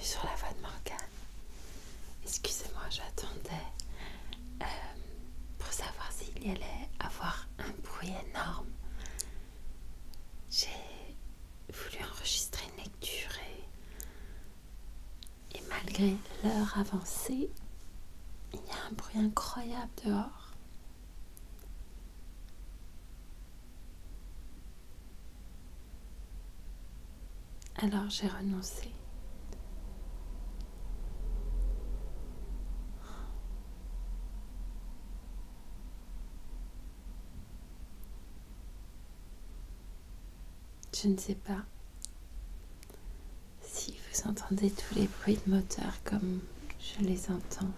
sur la voie de Morgane. Excusez-moi, j'attendais pour savoir s'il y allait avoir un bruit énorme. J'ai voulu enregistrer une lecture et malgré l'heure avancée, il y a un bruit incroyable dehors. Alors j'ai renoncé. Je ne sais pas si vous entendez tous les bruits de moteur comme je les entends.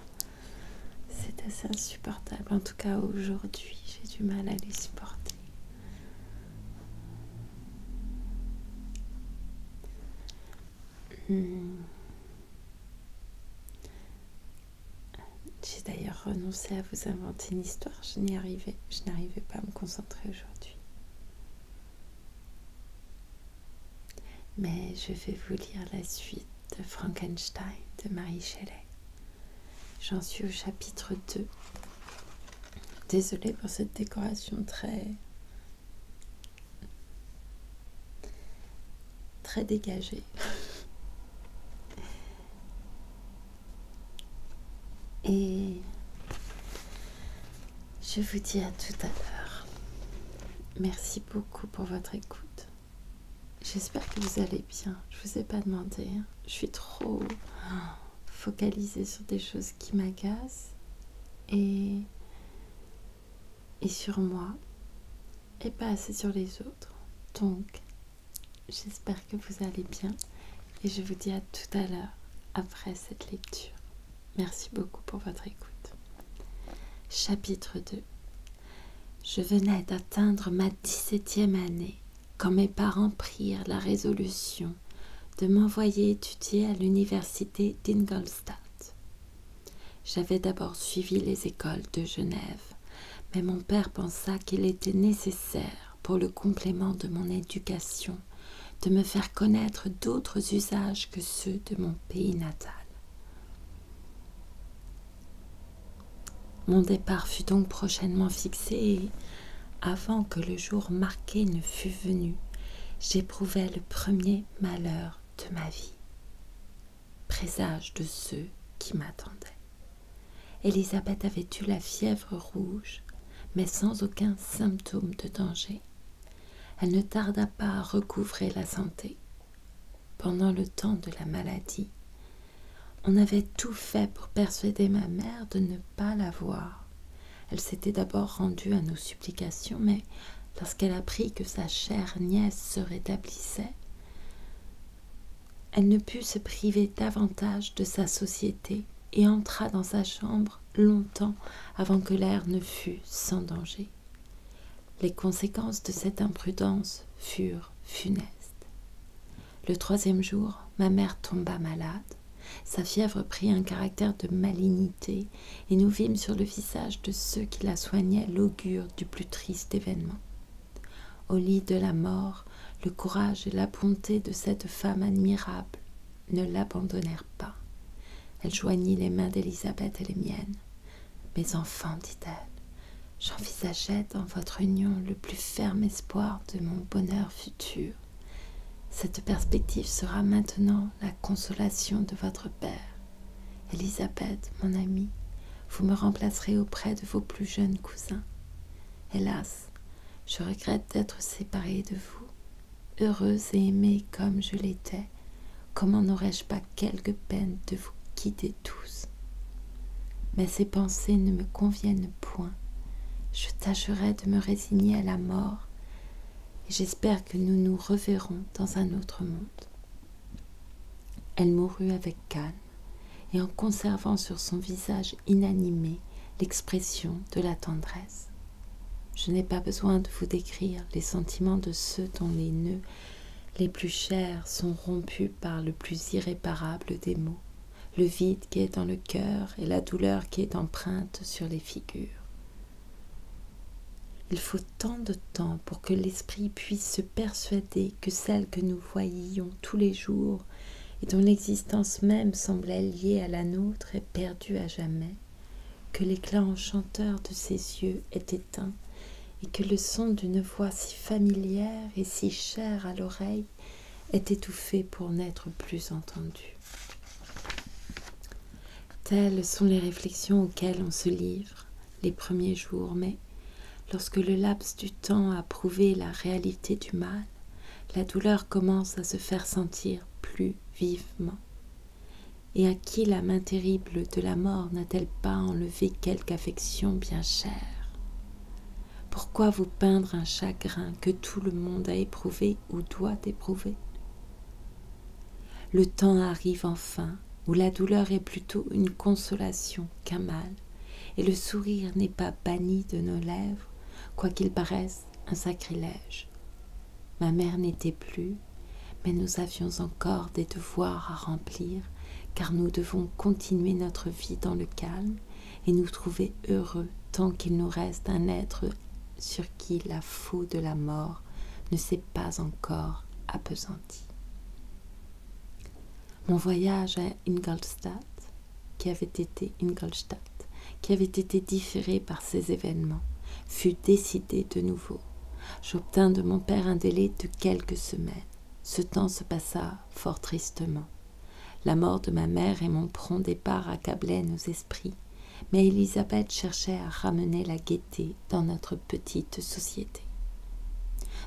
C'est assez insupportable. En tout cas, aujourd'hui, j'ai du mal à les supporter. J'ai d'ailleurs renoncé à vous inventer une histoire. Je n'arrivais pas à me concentrer aujourd'hui. Mais je vais vous lire la suite de Frankenstein de Mary Shelley. J'en suis au chapitre 2. Désolée pour cette décoration très dégagée. Et je vous dis à tout à l'heure. Merci beaucoup pour votre écoute. J'espère que vous allez bien. Je vous ai pas demandé. Je suis trop focalisée sur des choses qui m'agacent et sur moi et pas assez sur les autres. Donc, j'espère que vous allez bien et je vous dis à tout à l'heure après cette lecture. Merci beaucoup pour votre écoute. Chapitre 2. Je venais d'atteindre ma 17e année quand mes parents prirent la résolution de m'envoyer étudier à l'université d'Ingolstadt. J'avais d'abord suivi les écoles de Genève, mais mon père pensa qu'il était nécessaire pour le complément de mon éducation de me faire connaître d'autres usages que ceux de mon pays natal. Mon départ fut donc prochainement fixé et, avant que le jour marqué ne fût venu, j'éprouvais le premier malheur de ma vie, présage de ceux qui m'attendaient. Élisabeth avait eu la fièvre rouge, mais sans aucun symptôme de danger. Elle ne tarda pas à recouvrer la santé. Pendant le temps de la maladie, on avait tout fait pour persuader ma mère de ne pas la voir. Elle s'était d'abord rendue à nos supplications, mais lorsqu'elle apprit que sa chère nièce se rétablissait, elle ne put se priver davantage de sa société et entra dans sa chambre longtemps avant que l'air ne fût sans danger. Les conséquences de cette imprudence furent funestes. Le 3e jour, ma mère tomba malade. Sa fièvre prit un caractère de malignité et nous vîmes sur le visage de ceux qui la soignaient l'augure du plus triste événement. Au lit de la mort, le courage et la bonté de cette femme admirable ne l'abandonnèrent pas. Elle joignit les mains d'Élisabeth et les miennes. « Mes enfants, dit-elle, j'envisageais dans votre union le plus ferme espoir de mon bonheur futur. Cette perspective sera maintenant la consolation de votre père. Élisabeth, mon amie, vous me remplacerez auprès de vos plus jeunes cousins. Hélas, je regrette d'être séparée de vous. Heureuse et aimée comme je l'étais, comment n'aurais-je pas quelque peine de vous quitter tous? Mais ces pensées ne me conviennent point. Je tâcherai de me résigner à la mort et j'espère que nous nous reverrons dans un autre monde. » Elle mourut avec calme et en conservant sur son visage inanimé l'expression de la tendresse. Je n'ai pas besoin de vous décrire les sentiments de ceux dont les nœuds les plus chers sont rompus par le plus irréparable des maux, le vide qui est dans le cœur et la douleur qui est empreinte sur les figures. Il faut tant de temps pour que l'esprit puisse se persuader que celle que nous voyions tous les jours et dont l'existence même semblait liée à la nôtre et perdue à jamais, que l'éclat enchanteur de ses yeux est éteint, et que le son d'une voix si familière et si chère à l'oreille est étouffé pour n'être plus entendu. Telles sont les réflexions auxquelles on se livre les premiers jours, mais lorsque le laps du temps a prouvé la réalité du mal, la douleur commence à se faire sentir plus vivement. Et à qui la main terrible de la mort n'a-t-elle pas enlevé quelque affection bien chère? Pourquoi vous peindre un chagrin que tout le monde a éprouvé ou doit éprouver? Le temps arrive enfin où la douleur est plutôt une consolation qu'un mal, et le sourire n'est pas banni de nos lèvres, quoiqu'il paraisse un sacrilège. Ma mère n'était plus, mais nous avions encore des devoirs à remplir, car nous devons continuer notre vie dans le calme et nous trouver heureux tant qu'il nous reste un être sur qui la faux de la mort ne s'est pas encore appesanti. Mon voyage à Ingolstadt, qui avait été différé par ces événements, fut décidé de nouveau. J'obtins de mon père un délai de quelques semaines. Ce temps se passa fort tristement. La mort de ma mère et mon prompt départ accablaient nos esprits, mais Elisabeth cherchait à ramener la gaieté dans notre petite société.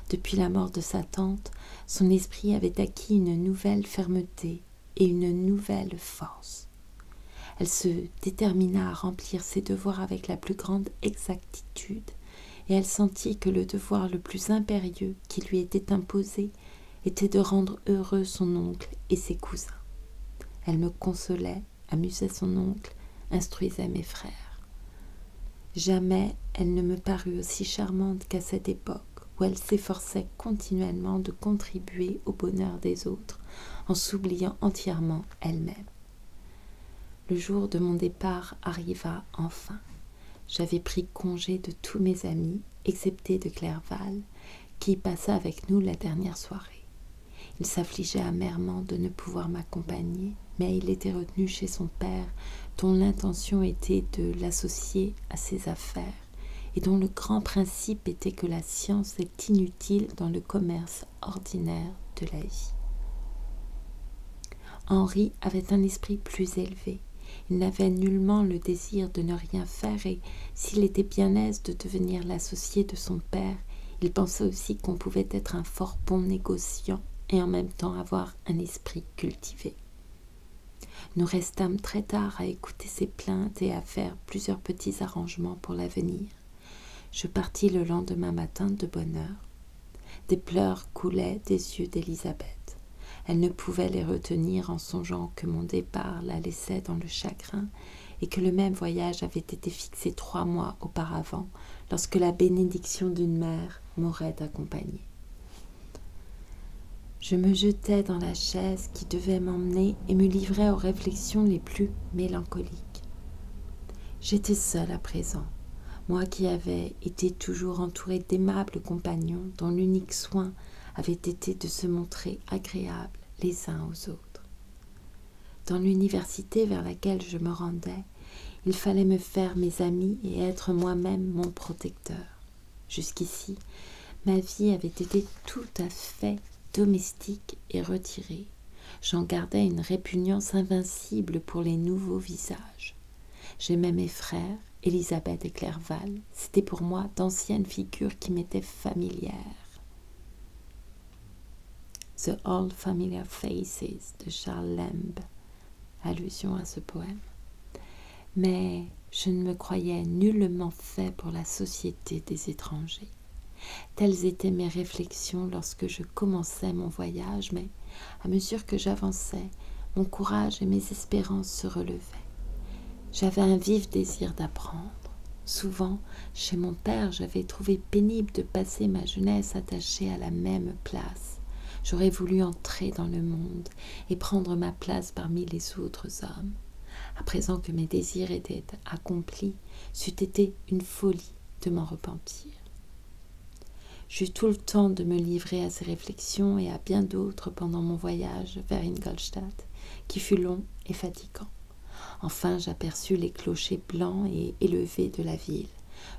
Depuis la mort de sa tante, son esprit avait acquis une nouvelle fermeté et une nouvelle force. Elle se détermina à remplir ses devoirs avec la plus grande exactitude, et elle sentit que le devoir le plus impérieux qui lui était imposé était de rendre heureux son oncle et ses cousins. Elle me consolait, amusait son oncle, instruisait mes frères. Jamais elle ne me parut aussi charmante qu'à cette époque où elle s'efforçait continuellement de contribuer au bonheur des autres en s'oubliant entièrement elle-même. Le jour de mon départ arriva enfin. J'avais pris congé de tous mes amis, excepté de Clerval, qui passa avec nous la dernière soirée. Il s'affligeait amèrement de ne pouvoir m'accompagner, mais il était retenu chez son père, dont l'intention était de l'associer à ses affaires, et dont le grand principe était que la science est inutile dans le commerce ordinaire de la vie. Henri avait un esprit plus élevé. Il n'avait nullement le désir de ne rien faire, et s'il était bien aise de devenir l'associé de son père, il pensait aussi qu'on pouvait être un fort bon négociant et en même temps avoir un esprit cultivé. Nous restâmes très tard à écouter ses plaintes et à faire plusieurs petits arrangements pour l'avenir. Je partis le lendemain matin de bonne heure. Des pleurs coulaient des yeux d'Elisabeth. Elle ne pouvait les retenir en songeant que mon départ la laissait dans le chagrin et que le même voyage avait été fixé 3 mois auparavant, lorsque la bénédiction d'une mère m'aurait accompagnée. Je me jetai dans la chaise qui devait m'emmener et me livrai aux réflexions les plus mélancoliques. J'étais seule à présent, moi qui avais été toujours entourée d'aimables compagnons dont l'unique soin avait été de se montrer agréables les uns aux autres. Dans l'université vers laquelle je me rendais, il fallait me faire mes amis et être moi-même mon protecteur. Jusqu'ici, ma vie avait été tout à fait domestique et retirée. J'en gardais une répugnance invincible pour les nouveaux visages. J'aimais mes frères, Elisabeth et Clerval. C'était pour moi d'anciennes figures qui m'étaient familières. The Old Familiar Faces de Charles Lamb, allusion à ce poème. Mais je ne me croyais nullement fait pour la société des étrangers. Telles étaient mes réflexions lorsque je commençais mon voyage, mais à mesure que j'avançais, mon courage et mes espérances se relevaient. J'avais un vif désir d'apprendre. Souvent, chez mon père, j'avais trouvé pénible de passer ma jeunesse attachée à la même place. J'aurais voulu entrer dans le monde et prendre ma place parmi les autres hommes. À présent que mes désirs étaient accomplis, c'eût été une folie de m'en repentir. J'eus tout le temps de me livrer à ces réflexions et à bien d'autres pendant mon voyage vers Ingolstadt, qui fut long et fatigant. Enfin, j'aperçus les clochers blancs et élevés de la ville.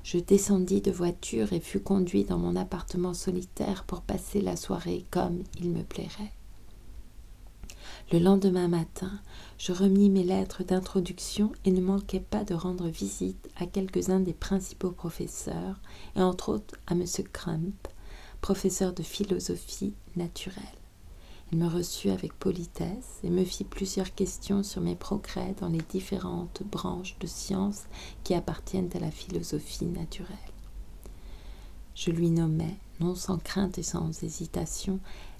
Je descendis de voiture et fus conduit dans mon appartement solitaire pour passer la soirée comme il me plairait. Le lendemain matin, je remis mes lettres d'introduction et ne manquai pas de rendre visite à quelques-uns des principaux professeurs, et entre autres à M. Crump, professeur de philosophie naturelle. Il me reçut avec politesse et me fit plusieurs questions sur mes progrès dans les différentes branches de sciences qui appartiennent à la philosophie naturelle. Je lui nommai, non sans crainte et sans hésitation,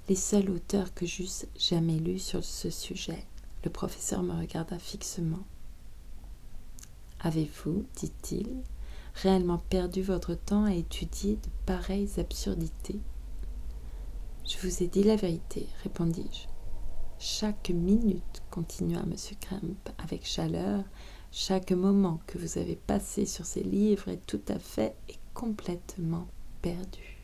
les seuls auteurs que j'eusse jamais lus sur ce sujet. Le professeur me regarda fixement. « Avez-vous, dit-il, réellement perdu votre temps à étudier de pareilles absurdités ?»« Je vous ai dit la vérité, répondis-je. »« Chaque minute, continua M. Crump avec chaleur, chaque moment que vous avez passé sur ces livres est tout à fait et complètement perdu.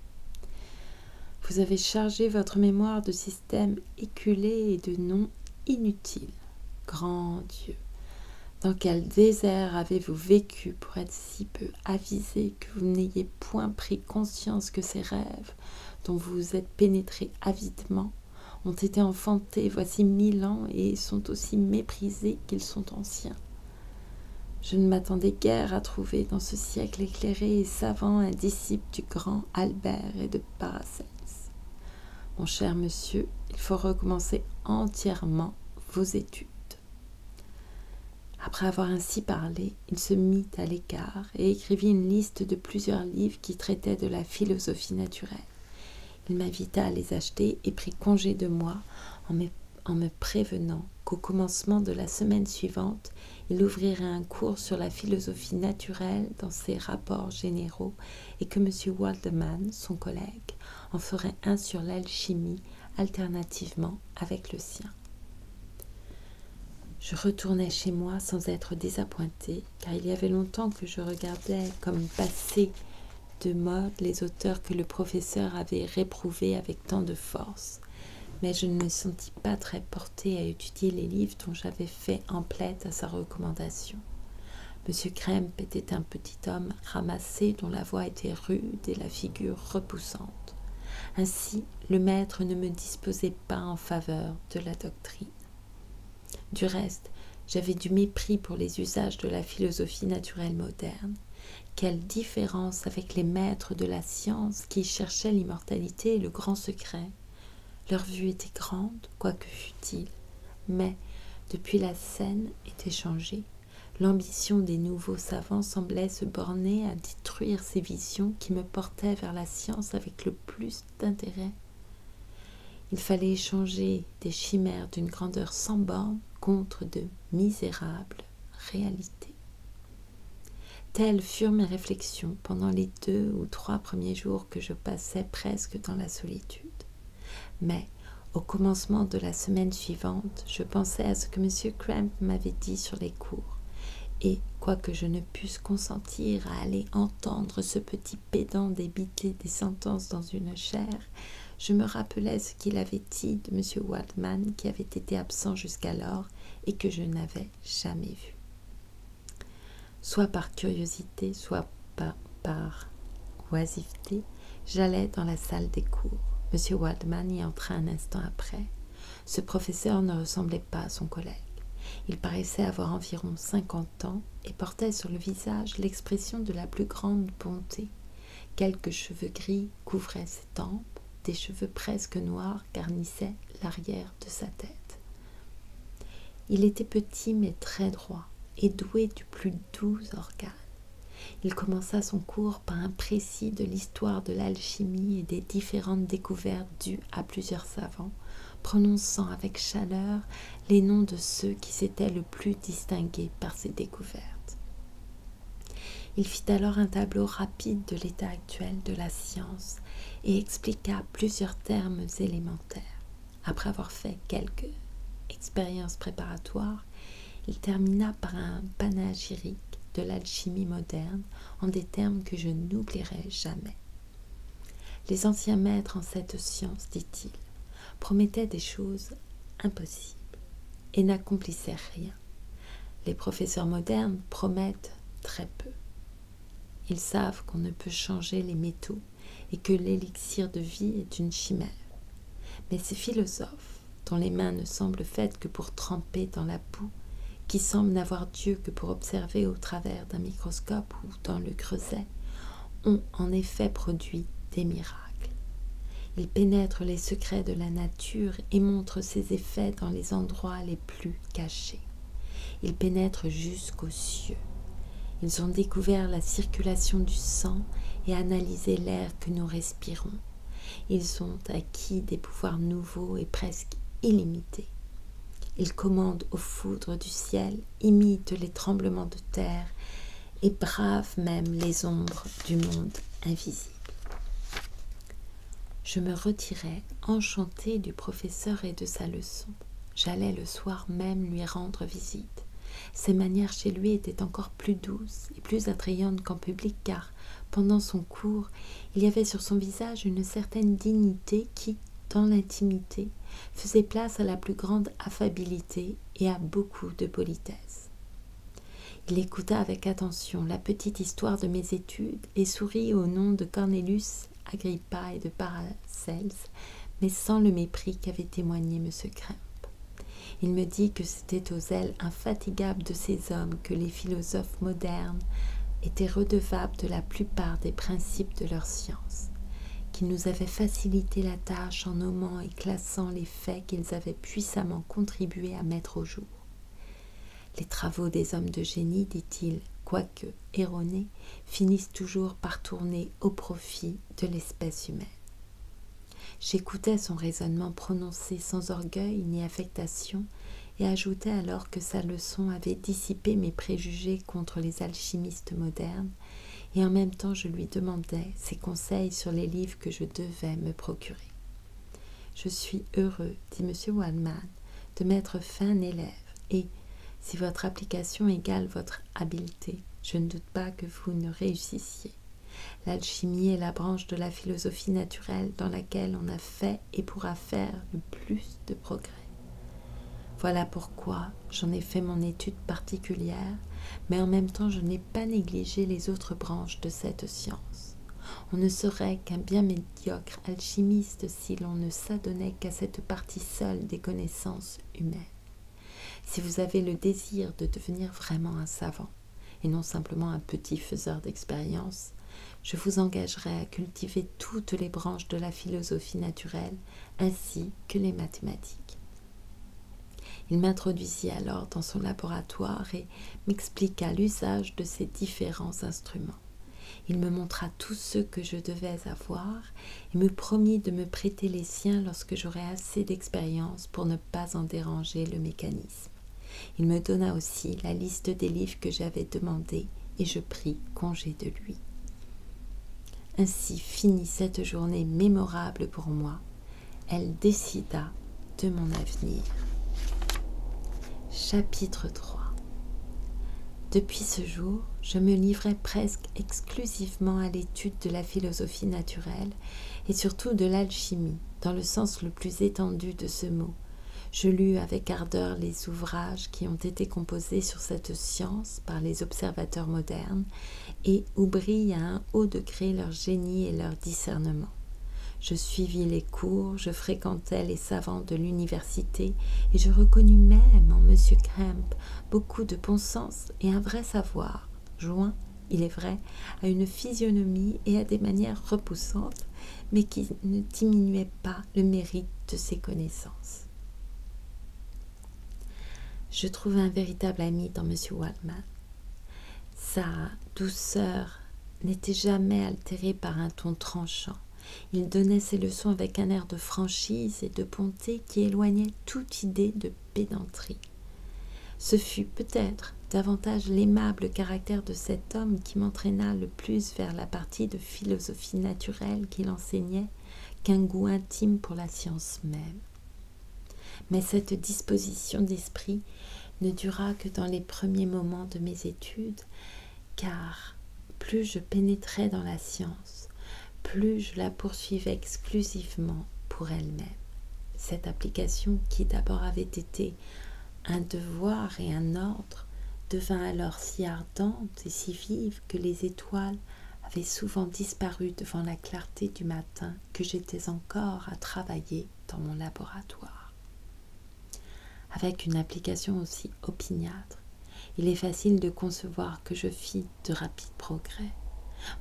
Vous avez chargé votre mémoire de systèmes éculés et de noms inutiles. Grand Dieu, dans quel désert avez-vous vécu pour être si peu avisé que vous n'ayez point pris conscience que ces rêves, dont vous vous êtes pénétré avidement, ont été enfantés voici 1000 ans et sont aussi méprisés qu'ils sont anciens. Je ne m'attendais guère à trouver dans ce siècle éclairé et savant un disciple du grand Albert et de Paracelse. Mon cher monsieur, il faut recommencer entièrement vos études. » Après avoir ainsi parlé, il se mit à l'écart et écrivit une liste de plusieurs livres qui traitaient de la philosophie naturelle. Il m'invita à les acheter et prit congé de moi en me prévenant qu'au commencement de la semaine suivante, il ouvrirait un cours sur la philosophie naturelle dans ses rapports généraux et que M. Waldman, son collègue, en ferait un sur l'alchimie alternativement avec le sien. Je retournai chez moi sans être désappointée, car il y avait longtemps que je regardais comme passés de mode les auteurs que le professeur avait réprouvés avec tant de force. Mais je ne me sentis pas très portée à étudier les livres dont j'avais fait emplette à sa recommandation. M. Crump était un petit homme ramassé dont la voix était rude et la figure repoussante. Ainsi, le maître ne me disposait pas en faveur de la doctrine. Du reste, j'avais du mépris pour les usages de la philosophie naturelle moderne. Quelle différence avec les maîtres de la science qui cherchaient l'immortalité et le grand secret. Leur vue était grande, quoique futile, mais depuis la scène était changée. L'ambition des nouveaux savants semblait se borner à détruire ces visions qui me portaient vers la science avec le plus d'intérêt. Il fallait échanger des chimères d'une grandeur sans borne contre de misérables réalités. Telles furent mes réflexions pendant les 2 ou 3 premiers jours que je passais presque dans la solitude. Mais, au commencement de la semaine suivante, je pensais à ce que M. Crump m'avait dit sur les cours, et, quoique je ne pusse consentir à aller entendre ce petit pédant débiter des sentences dans une chaire, je me rappelais ce qu'il avait dit de M. Waldman, qui avait été absent jusqu'alors et que je n'avais jamais vu. Soit par curiosité, soit par oisiveté, j'allais dans la salle des cours. M. Waldman y entra un instant après. Ce professeur ne ressemblait pas à son collègue. Il paraissait avoir environ 50 ans et portait sur le visage l'expression de la plus grande bonté. Quelques cheveux gris couvraient ses tempes, des cheveux presque noirs garnissaient l'arrière de sa tête. Il était petit mais très droit et doué du plus doux organe. Il commença son cours par un précis de l'histoire de l'alchimie et des différentes découvertes dues à plusieurs savants, prononçant avec chaleur les noms de ceux qui s'étaient le plus distingués par ces découvertes. Il fit alors un tableau rapide de l'état actuel de la science et expliqua plusieurs termes élémentaires. Après avoir fait quelques expériences préparatoires, il termina par un panégyrique de l'alchimie moderne en des termes que je n'oublierai jamais. Les anciens maîtres en cette science, dit-il, promettaient des choses impossibles, et n'accomplissait rien. Les professeurs modernes promettent très peu. Ils savent qu'on ne peut changer les métaux et que l'élixir de vie est une chimère. Mais ces philosophes, dont les mains ne semblent faites que pour tremper dans la boue, qui semblent n'avoir Dieu que pour observer au travers d'un microscope ou dans le creuset, ont en effet produit des miracles. Ils pénètrent les secrets de la nature et montrent ses effets dans les endroits les plus cachés. Ils pénètrent jusqu'aux cieux. Ils ont découvert la circulation du sang et analysé l'air que nous respirons. Ils ont acquis des pouvoirs nouveaux et presque illimités. Ils commandent aux foudres du ciel, imitent les tremblements de terre et bravent même les ombres du monde invisible. Je me retirai enchantée du professeur et de sa leçon. J'allais le soir même lui rendre visite. Ses manières chez lui étaient encore plus douces et plus attrayantes qu'en public, car, pendant son cours, il y avait sur son visage une certaine dignité qui, dans l'intimité, faisait place à la plus grande affabilité et à beaucoup de politesse. Il écouta avec attention la petite histoire de mes études et sourit au nom de Cornelius Agrippa et de Paracelse, mais sans le mépris qu'avait témoigné M. Krempe. Il me dit que c'était aux ailes infatigables de ces hommes que les philosophes modernes étaient redevables de la plupart des principes de leur science, qu'ils nous avaient facilité la tâche en nommant et classant les faits qu'ils avaient puissamment contribué à mettre au jour. Les travaux des hommes de génie, dit-il, quoique erronés, finissent toujours par tourner au profit de l'espèce humaine. J'écoutais son raisonnement prononcé sans orgueil ni affectation et ajoutais alors que sa leçon avait dissipé mes préjugés contre les alchimistes modernes, et en même temps je lui demandais ses conseils sur les livres que je devais me procurer. « Je suis heureux, dit M. Waldman, de m'être fait un élève, et, si votre application égale votre habileté, je ne doute pas que vous ne réussissiez. L'alchimie est la branche de la philosophie naturelle dans laquelle on a fait et pourra faire le plus de progrès. Voilà pourquoi j'en ai fait mon étude particulière, mais en même temps je n'ai pas négligé les autres branches de cette science. On ne serait qu'un bien médiocre alchimiste si l'on ne s'adonnait qu'à cette partie seule des connaissances humaines. Si vous avez le désir de devenir vraiment un savant, et non simplement un petit faiseur d'expérience, je vous engagerai à cultiver toutes les branches de la philosophie naturelle, ainsi que les mathématiques. Il m'introduisit alors dans son laboratoire et m'expliqua l'usage de ces différents instruments. Il me montra tous ceux que je devais avoir et me promit de me prêter les siens lorsque j'aurais assez d'expérience pour ne pas en déranger le mécanisme. Il me donna aussi la liste des livres que j'avais demandés et je pris congé de lui. Ainsi finit cette journée mémorable pour moi. Elle décida de mon avenir. Chapitre 3. Depuis ce jour, je me livrais presque exclusivement à l'étude de la philosophie naturelle et surtout de l'alchimie, dans le sens le plus étendu de ce mot. Je lus avec ardeur les ouvrages qui ont été composés sur cette science par les observateurs modernes et où brillent à un haut degré leur génie et leur discernement. Je suivis les cours, je fréquentais les savants de l'université et je reconnus même en M. Krempe beaucoup de bon sens et un vrai savoir, joint, il est vrai, à une physionomie et à des manières repoussantes, mais qui ne diminuaient pas le mérite de ses connaissances. Je trouvai un véritable ami dans M. Waldman. Sa douceur n'était jamais altérée par un ton tranchant. Il donnait ses leçons avec un air de franchise et de bonté qui éloignait toute idée de pédanterie. Ce fut peut-être davantage l'aimable caractère de cet homme qui m'entraîna le plus vers la partie de philosophie naturelle qu'il enseignait qu'un goût intime pour la science même. Mais cette disposition d'esprit ne dura que dans les premiers moments de mes études, car plus je pénétrais dans la science, plus je la poursuivais exclusivement pour elle-même. Cette application, qui d'abord avait été Un devoir et un ordre devint alors si ardente et si vive que les étoiles avaient souvent disparu devant la clarté du matin que j'étais encore à travailler dans mon laboratoire. Avec une application aussi opiniâtre, il est facile de concevoir que je fis de rapides progrès.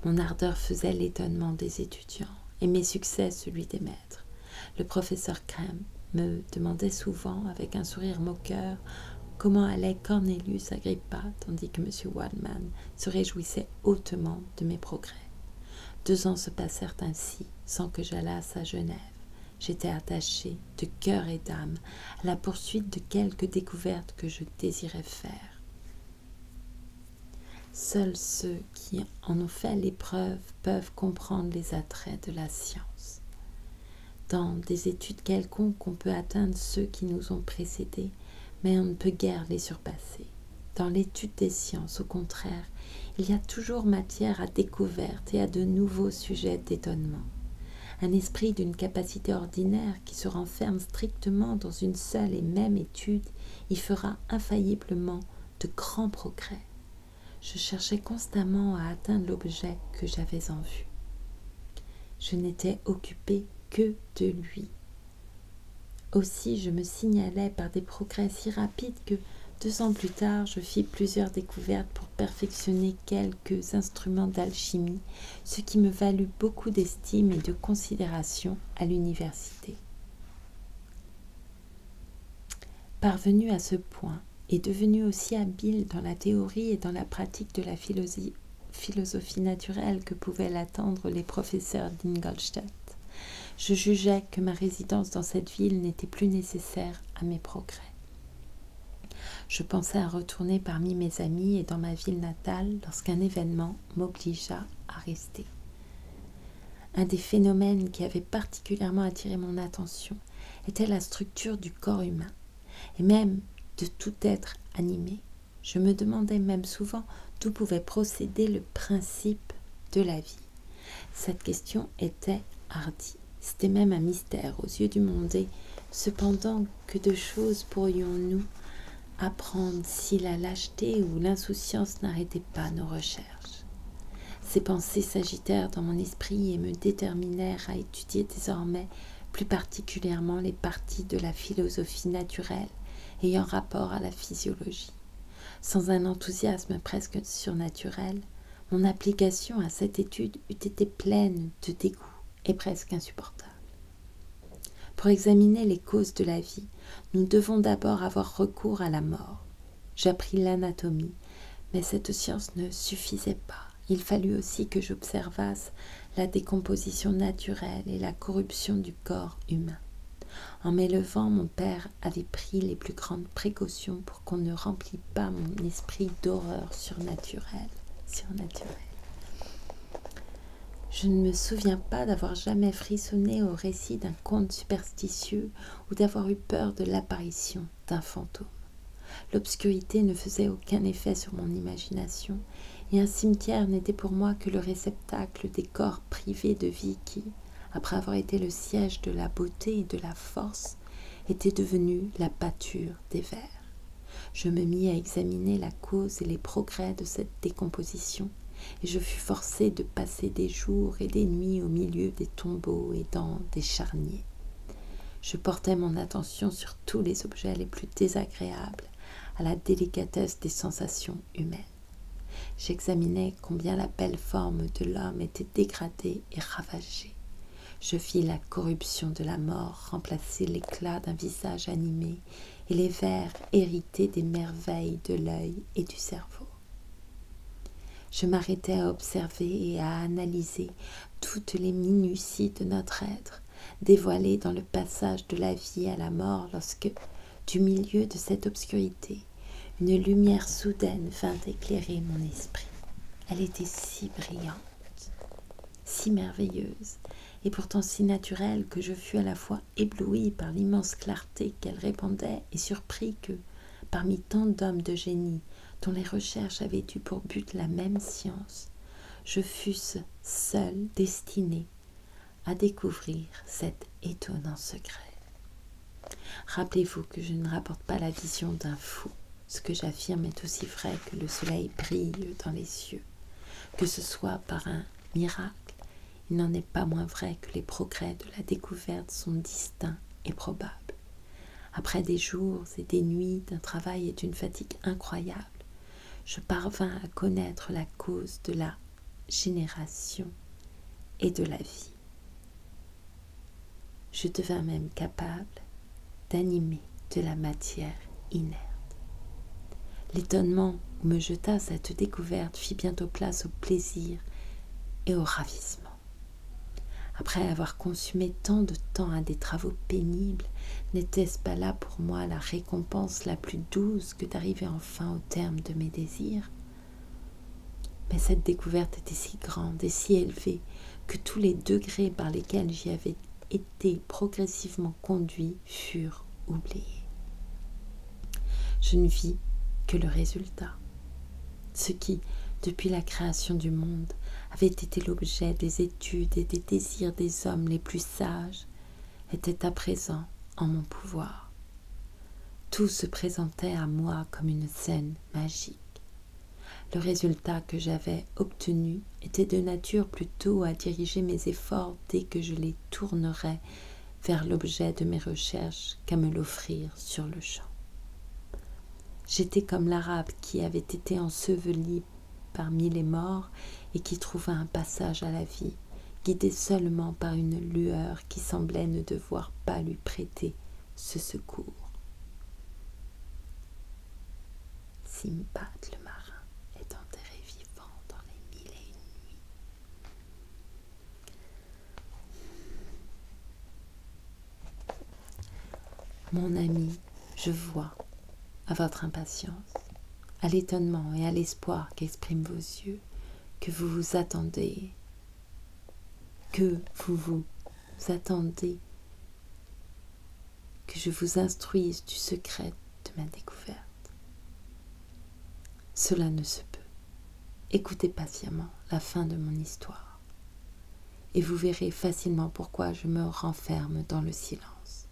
Mon ardeur faisait l'étonnement des étudiants et mes succès celui des maîtres. Le professeur Krem me demandait souvent, avec un sourire moqueur, comment allait Cornelius Agrippa, tandis que M. Waldman se réjouissait hautement de mes progrès. 2 ans se passèrent ainsi, sans que j'allasse à Genève. J'étais attachée, de cœur et d'âme, à la poursuite de quelques découvertes que je désirais faire. Seuls ceux qui en ont fait l'épreuve peuvent comprendre les attraits de la science. Dans des études quelconques, on peut atteindre ceux qui nous ont précédés, mais on ne peut guère les surpasser. Dans l'étude des sciences, au contraire, il y a toujours matière à découverte et à de nouveaux sujets d'étonnement. Un esprit d'une capacité ordinaire qui se renferme strictement dans une seule et même étude y fera infailliblement de grands progrès. Je cherchais constamment à atteindre l'objet que j'avais en vue. Je n'étais occupée que de lui. Aussi, je me signalais par des progrès si rapides que 2 ans plus tard, je fis plusieurs découvertes pour perfectionner quelques instruments d'alchimie, ce qui me valut beaucoup d'estime et de considération à l'université. Parvenu à ce point, et devenu aussi habile dans la théorie et dans la pratique de la philosophie naturelle que pouvaient l'attendre les professeurs d'Ingolstadt, je jugeais que ma résidence dans cette ville n'était plus nécessaire à mes progrès. Je pensais à retourner parmi mes amis et dans ma ville natale lorsqu'un événement m'obligea à rester. Un des phénomènes qui avait particulièrement attiré mon attention était la structure du corps humain, et même de tout être animé. Je me demandais même souvent d'où pouvait procéder le principe de la vie. Cette question était hardie. C'était même un mystère aux yeux du monde. Et cependant, que de choses pourrions-nous apprendre si la lâcheté ou l'insouciance n'arrêtaient pas nos recherches? Ces pensées s'agitèrent dans mon esprit et me déterminèrent à étudier désormais plus particulièrement les parties de la philosophie naturelle ayant rapport à la physiologie. Sans un enthousiasme presque surnaturel, mon application à cette étude eût été pleine de dégoût et presque insupportable. Pour examiner les causes de la vie, nous devons d'abord avoir recours à la mort. J'appris l'anatomie, mais cette science ne suffisait pas. Il fallut aussi que j'observasse la décomposition naturelle et la corruption du corps humain. En m'élevant, mon père avait pris les plus grandes précautions pour qu'on ne remplît pas mon esprit d'horreur surnaturelle. Je ne me souviens pas d'avoir jamais frissonné au récit d'un conte superstitieux ou d'avoir eu peur de l'apparition d'un fantôme. L'obscurité ne faisait aucun effet sur mon imagination, et un cimetière n'était pour moi que le réceptacle des corps privés de vie qui, après avoir été le siège de la beauté et de la force, était devenu la pâture des vers. Je me mis à examiner la cause et les progrès de cette décomposition, et je fus forcé de passer des jours et des nuits au milieu des tombeaux et dans des charniers. Je portais mon attention sur tous les objets les plus désagréables, à la délicatesse des sensations humaines. J'examinais combien la belle forme de l'homme était dégradée et ravagée. Je vis la corruption de la mort remplacer l'éclat d'un visage animé et les vers hérités des merveilles de l'œil et du cerveau. Je m'arrêtais à observer et à analyser toutes les minuties de notre être, dévoilées dans le passage de la vie à la mort lorsque, du milieu de cette obscurité, une lumière soudaine vint éclairer mon esprit. Elle était si brillante, si merveilleuse, et pourtant si naturelle que je fus à la fois ébloui par l'immense clarté qu'elle répandait et surpris que, parmi tant d'hommes de génie dont les recherches avaient eu pour but la même science, je fusse seul destiné à découvrir cet étonnant secret. Rappelez-vous que je ne rapporte pas la vision d'un fou. Ce que j'affirme est aussi vrai que le soleil brille dans les cieux. Que ce soit par un miracle, il n'en est pas moins vrai que les progrès de la découverte sont distincts et probables. Après des jours et des nuits d'un travail et d'une fatigue incroyable, je parvins à connaître la cause de la génération et de la vie. Je devins même capable d'animer de la matière inerte. L'étonnement où me jeta cette découverte fit bientôt place au plaisir et au ravissement. Après avoir consumé tant de temps à des travaux pénibles, n'était-ce pas là pour moi la récompense la plus douce que d'arriver enfin au terme de mes désirs? Mais cette découverte était si grande et si élevée que tous les degrés par lesquels j'y avais été progressivement conduit furent oubliés. Je ne vis que le résultat, ce qui, depuis la création du monde, avait été l'objet des études et des désirs des hommes les plus sages, était à présent en mon pouvoir. Tout se présentait à moi comme une scène magique. Le résultat que j'avais obtenu était de nature plutôt à diriger mes efforts dès que je les tournerais vers l'objet de mes recherches qu'à me l'offrir sur le champ. J'étais comme l'Arabe qui avait été enseveli parmi les morts et qui trouva un passage à la vie, guidé seulement par une lueur qui semblait ne devoir pas lui prêter ce secours. Simbad le marin est enterré vivant dans les 1001 nuits. Mon ami, je vois, à votre impatience, à l'étonnement et à l'espoir qu'expriment vos yeux, que vous vous attendez que je vous instruise du secret de ma découverte. Cela ne se peut. Écoutez patiemment la fin de mon histoire, et vous verrez facilement pourquoi je me renferme dans le silence.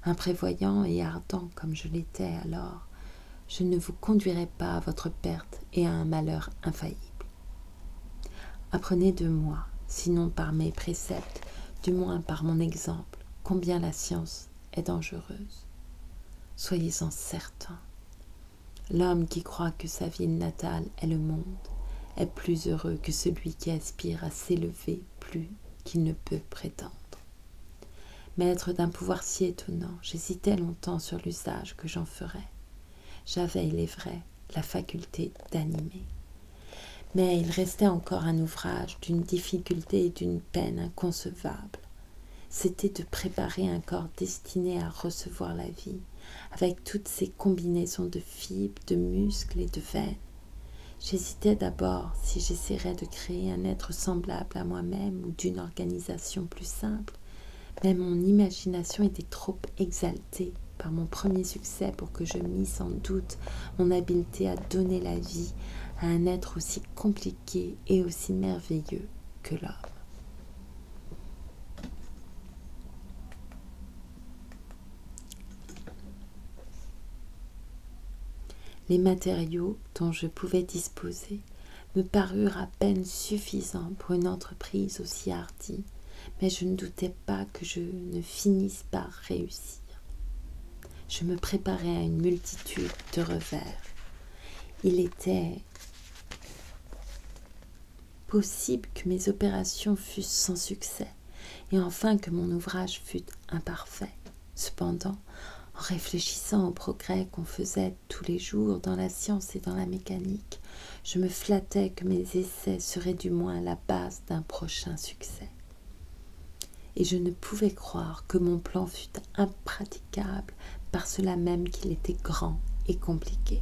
Imprévoyant et ardent comme je l'étais alors, je ne vous conduirai pas à votre perte et à un malheur infaillible. Apprenez de moi, sinon par mes préceptes, du moins par mon exemple, combien la science est dangereuse. Soyez-en certains. L'homme qui croit que sa ville natale est le monde est plus heureux que celui qui aspire à s'élever plus qu'il ne peut prétendre. Maître d'un pouvoir si étonnant, j'hésitais longtemps sur l'usage que j'en ferais. J'avais, il est vrai, la faculté d'animer. Mais il restait encore un ouvrage d'une difficulté et d'une peine inconcevables. C'était de préparer un corps destiné à recevoir la vie, avec toutes ces combinaisons de fibres, de muscles et de veines. J'hésitais d'abord si j'essaierais de créer un être semblable à moi-même ou d'une organisation plus simple, mais mon imagination était trop exaltée par mon premier succès pour que je misse en doute mon habileté à donner la vie à un être aussi compliqué et aussi merveilleux que l'homme. Les matériaux dont je pouvais disposer me parurent à peine suffisants pour une entreprise aussi hardie, mais je ne doutais pas que je ne finisse par réussir. Je me préparais à une multitude de revers. Il était possible que mes opérations fussent sans succès, et enfin que mon ouvrage fût imparfait. Cependant, en réfléchissant aux progrès qu'on faisait tous les jours dans la science et dans la mécanique, je me flattais que mes essais seraient du moins la base d'un prochain succès. Et je ne pouvais croire que mon plan fût impraticable par cela même qu'il était grand et compliqué.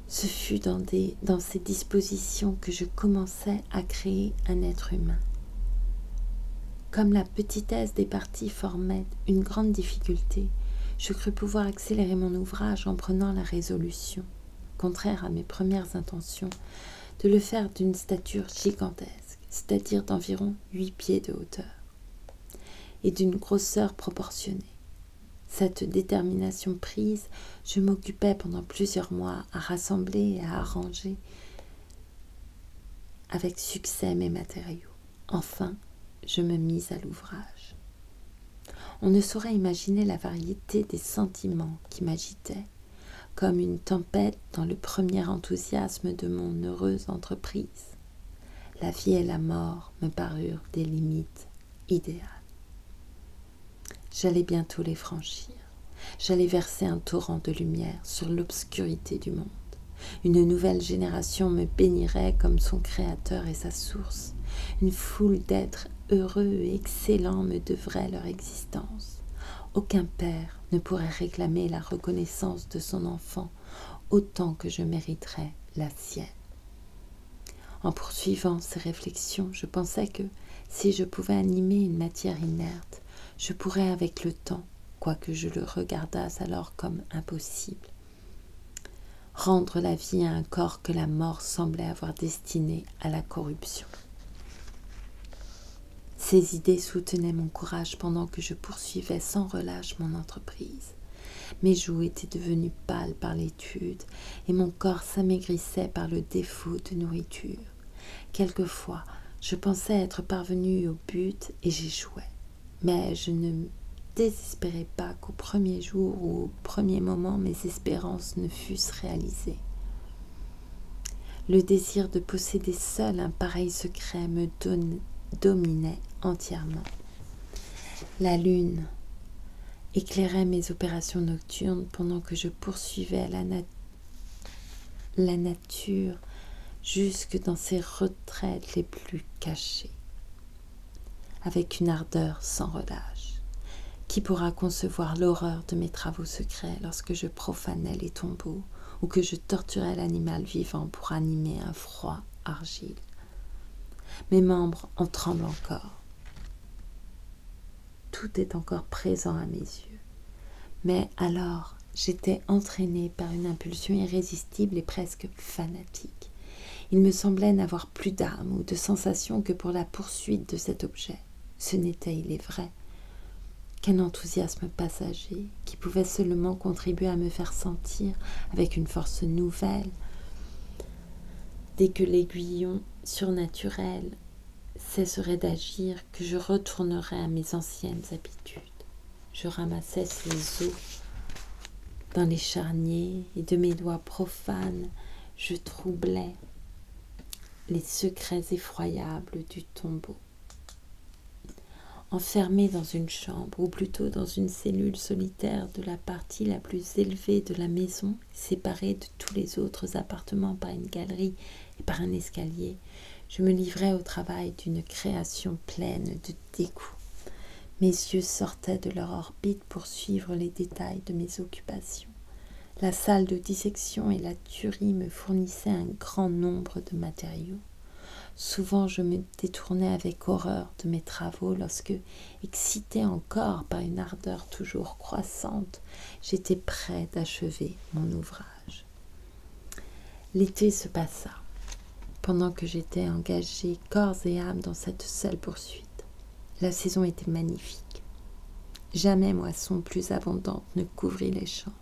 Ce fut dans ces dispositions que je commençai à créer un être humain. Comme la petitesse des parties formait une grande difficulté, je crus pouvoir accélérer mon ouvrage en prenant la résolution, contraire à mes premières intentions, de le faire d'une stature gigantesque, c'est-à-dire d'environ 8 pieds de hauteur. et d'une grosseur proportionnée. Cette détermination prise, je m'occupais pendant plusieurs mois à rassembler et à arranger avec succès mes matériaux. Enfin, je me mis à l'ouvrage. On ne saurait imaginer la variété des sentiments qui m'agitaient, comme une tempête dans le premier enthousiasme de mon heureuse entreprise. La vie et la mort me parurent des limites idéales. J'allais bientôt les franchir. J'allais verser un torrent de lumière sur l'obscurité du monde. Une nouvelle génération me bénirait comme son créateur et sa source. Une foule d'êtres heureux et excellents me devrait leur existence. Aucun père ne pourrait réclamer la reconnaissance de son enfant autant que je mériterais la sienne. En poursuivant ces réflexions, je pensais que si je pouvais animer une matière inerte, je pourrais avec le temps, quoique je le regardasse alors comme impossible, rendre la vie à un corps que la mort semblait avoir destiné à la corruption. Ces idées soutenaient mon courage pendant que je poursuivais sans relâche mon entreprise. Mes joues étaient devenues pâles par l'étude et mon corps s'amaigrissait par le défaut de nourriture. Quelquefois, je pensais être parvenue au but et j'échouais. Mais je ne me désespérais pas qu'au premier jour ou au premier moment mes espérances ne fussent réalisées. Le désir de posséder seul un pareil secret me dominait entièrement. La lune éclairait mes opérations nocturnes pendant que je poursuivais la nature jusque dans ses retraites les plus cachées, avec une ardeur sans relâche. Qui pourra concevoir l'horreur de mes travaux secrets lorsque je profanais les tombeaux ou que je torturais l'animal vivant pour animer un froid argile? Mes membres en tremblent encore. Tout est encore présent à mes yeux. Mais alors, j'étais entraînée par une impulsion irrésistible et presque fanatique. Il me semblait n'avoir plus d'âme ou de sensation que pour la poursuite de cet objet. Ce n'était, il est vrai, qu'un enthousiasme passager qui pouvait seulement contribuer à me faire sentir avec une force nouvelle, dès que l'aiguillon surnaturel cesserait d'agir, que je retournerais à mes anciennes habitudes. Je ramassais ces os dans les charniers et de mes doigts profanes, je troublais les secrets effroyables du tombeau. Enfermé dans une chambre, ou plutôt dans une cellule solitaire de la partie la plus élevée de la maison, séparée de tous les autres appartements par une galerie et par un escalier, je me livrais au travail d'une création pleine de dégoût. Mes yeux sortaient de leur orbite pour suivre les détails de mes occupations. La salle de dissection et la tuerie me fournissaient un grand nombre de matériaux. Souvent, je me détournais avec horreur de mes travaux lorsque, excitée encore par une ardeur toujours croissante, j'étais près d'achever mon ouvrage. L'été se passa, pendant que j'étais engagée corps et âme dans cette seule poursuite. La saison était magnifique. Jamais moisson plus abondante ne couvrit les champs,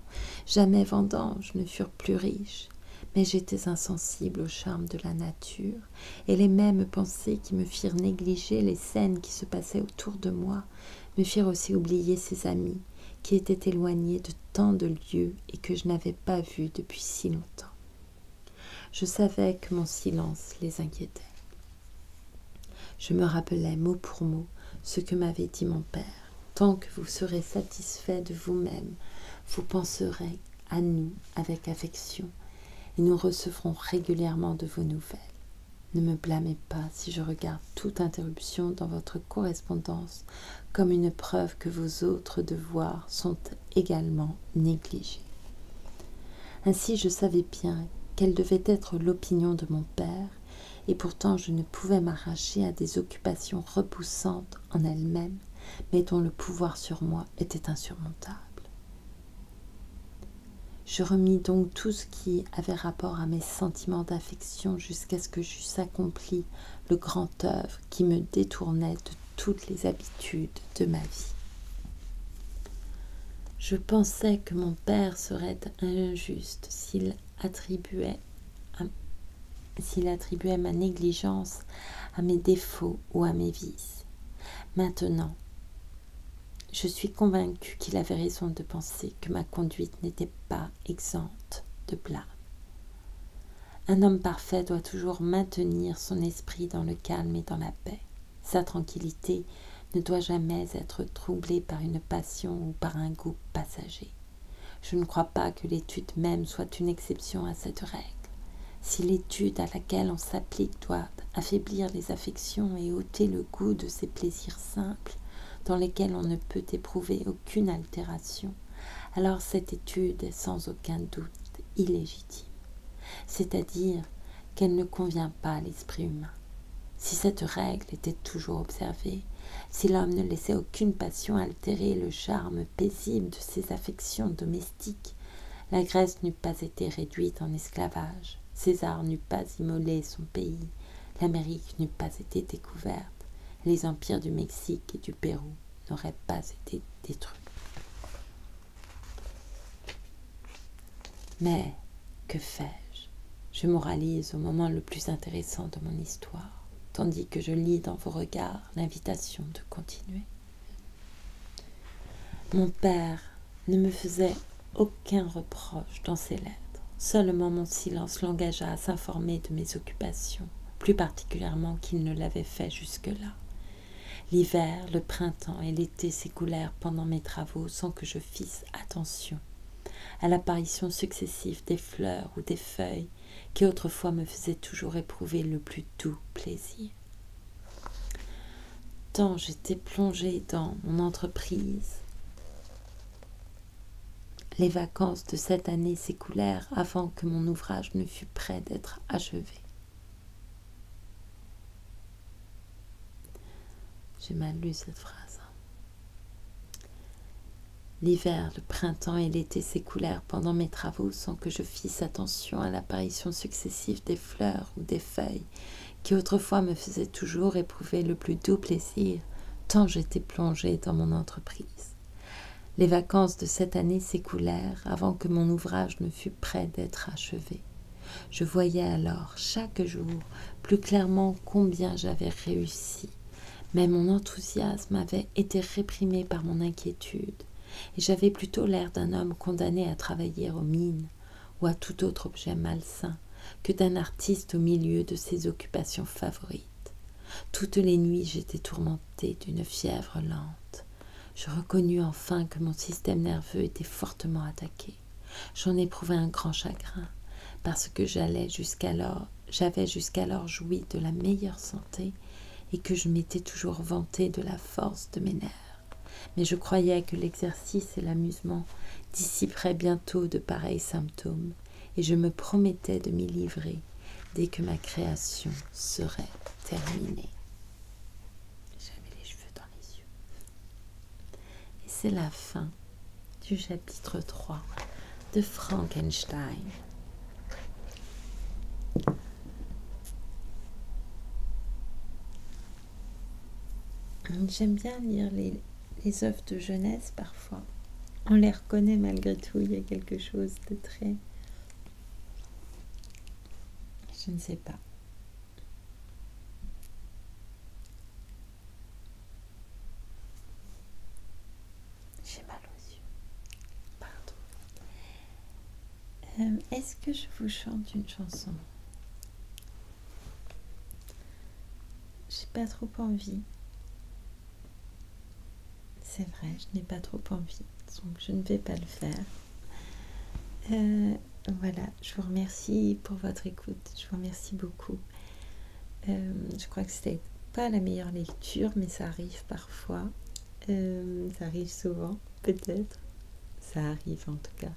jamais vendanges ne furent plus riches. Mais j'étais insensible au charme de la nature, et les mêmes pensées qui me firent négliger les scènes qui se passaient autour de moi me firent aussi oublier ces amis qui étaient éloignés de tant de lieues et que je n'avais pas vus depuis si longtemps. Je savais que mon silence les inquiétait. Je me rappelais mot pour mot ce que m'avait dit mon père. Tant que vous serez satisfait de vous-même, vous penserez à nous avec affection, et nous recevrons régulièrement de vos nouvelles. Ne me blâmez pas si je regarde toute interruption dans votre correspondance comme une preuve que vos autres devoirs sont également négligés. Ainsi je savais bien quelle devait être l'opinion de mon père, et pourtant je ne pouvais m'arracher à des occupations repoussantes en elles-mêmes, mais dont le pouvoir sur moi était insurmontable. Je remis donc tout ce qui avait rapport à mes sentiments d'affection jusqu'à ce que j'eusse accompli le grand œuvre qui me détournait de toutes les habitudes de ma vie. Je pensais que mon père serait injuste s'il attribuait ma négligence à mes défauts ou à mes vices. Maintenant, je suis convaincue qu'il avait raison de penser que ma conduite n'était pas exempte de blâme. Un homme parfait doit toujours maintenir son esprit dans le calme et dans la paix. Sa tranquillité ne doit jamais être troublée par une passion ou par un goût passager. Je ne crois pas que l'étude même soit une exception à cette règle. Si l'étude à laquelle on s'applique doit affaiblir les affections et ôter le goût de ces plaisirs simples, dans lesquels on ne peut éprouver aucune altération, alors cette étude est sans aucun doute illégitime, c'est-à-dire qu'elle ne convient pas à l'esprit humain. Si cette règle était toujours observée, si l'homme ne laissait aucune passion altérer le charme paisible de ses affections domestiques, la Grèce n'eût pas été réduite en esclavage, César n'eût pas immolé son pays, l'Amérique n'eût pas été découverte, les empires du Mexique et du Pérou n'auraient pas été détruits. Mais que fais-je? Je moralise au moment le plus intéressant de mon histoire, tandis que je lis dans vos regards l'invitation de continuer. Mon père ne me faisait aucun reproche dans ses lettres. Seulement mon silence l'engagea à s'informer de mes occupations, plus particulièrement qu'il ne l'avait fait jusque-là. L'hiver, le printemps et l'été s'écoulèrent pendant mes travaux sans que je fisse attention à l'apparition successive des fleurs ou des feuilles qui autrefois me faisaient toujours éprouver le plus doux plaisir. Tant j'étais plongée dans mon entreprise, les vacances de cette année s'écoulèrent avant que mon ouvrage ne fût près d'être achevé. J'ai mal lu cette phrase. L'hiver, le printemps et l'été s'écoulèrent pendant mes travaux sans que je fisse attention à l'apparition successive des fleurs ou des feuilles qui autrefois me faisaient toujours éprouver le plus doux plaisir, tant j'étais plongée dans mon entreprise. Les vacances de cette année s'écoulèrent avant que mon ouvrage ne fût près d'être achevé. Je voyais alors chaque jour plus clairement combien j'avais réussi, mais mon enthousiasme avait été réprimé par mon inquiétude, et j'avais plutôt l'air d'un homme condamné à travailler aux mines ou à tout autre objet malsain que d'un artiste au milieu de ses occupations favorites. Toutes les nuits j'étais tourmentée d'une fièvre lente. Je reconnus enfin que mon système nerveux était fortement attaqué. J'en éprouvais un grand chagrin, parce que j'avais jusqu'alors joui de la meilleure santé et que je m'étais toujours vantée de la force de mes nerfs. Mais je croyais que l'exercice et l'amusement dissiperaient bientôt de pareils symptômes, et je me promettais de m'y livrer dès que ma création serait terminée. J'avais les cheveux dans les yeux. Et c'est la fin du chapitre 3 de Frankenstein. J'aime bien lire les œuvres de jeunesse parfois. On les reconnaît malgré tout, il y a quelque chose de très... Je ne sais pas. J'ai mal aux yeux. Pardon. Est-ce que je vous chante une chanson? J'ai pas trop envie. C'est vrai, je n'ai pas trop envie, donc je ne vais pas le faire. Voilà, je vous remercie pour votre écoute, je vous remercie beaucoup. Je crois que c'était pas la meilleure lecture, mais ça arrive parfois, ça arrive souvent, peut-être, ça arrive en tout cas.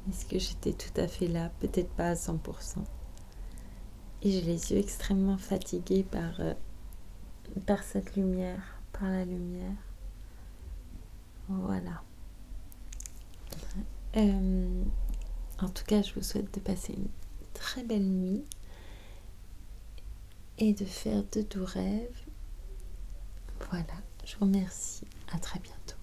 Est-ce que j'étais tout à fait là? Peut-être pas à 100%. Et j'ai les yeux extrêmement fatigués par cette lumière, par la lumière. Voilà. En tout cas, je vous souhaite de passer une très belle nuit et de faire de doux rêves. Voilà, je vous remercie. À très bientôt.